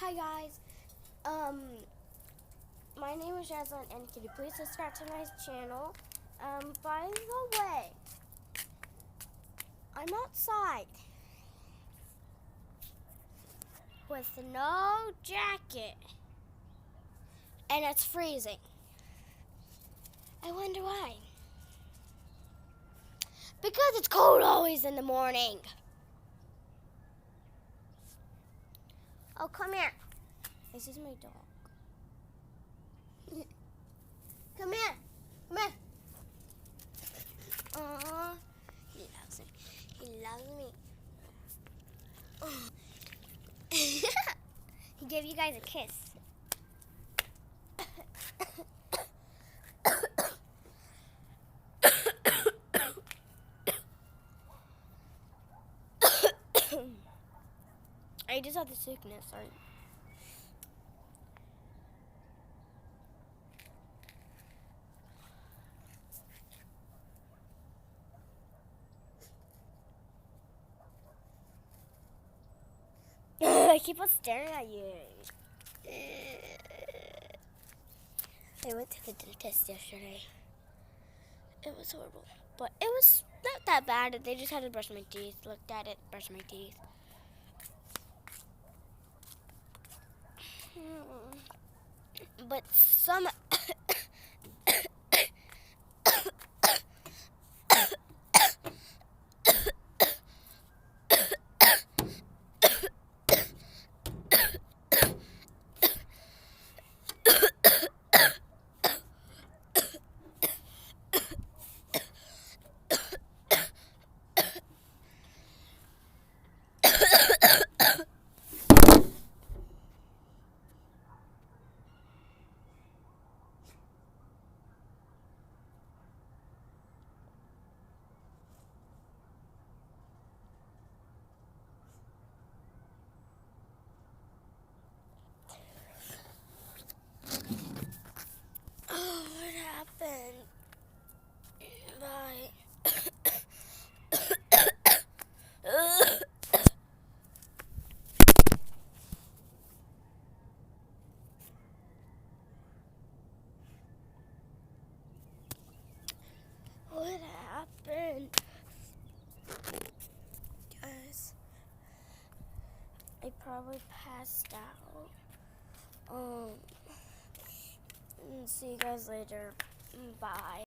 Hi guys, my name is Jasmine, and can you please subscribe to my channel? By the way, I'm outside with no jacket, and it's freezing. I wonder why. Because it's cold always in the morning. Oh, come here. This is my dog. Come here. Come here. Aww. He loves me. He loves me. He gave you guys a kiss. I just had the sickness, sorry. I keep on staring at you. I went to the dentist yesterday. It was horrible, but it was not that bad. They just had to brush my teeth. Looked at it, brushed my teeth. But some what happened? Bye. What happened? Guys, I probably passed out. See you guys later. Bye.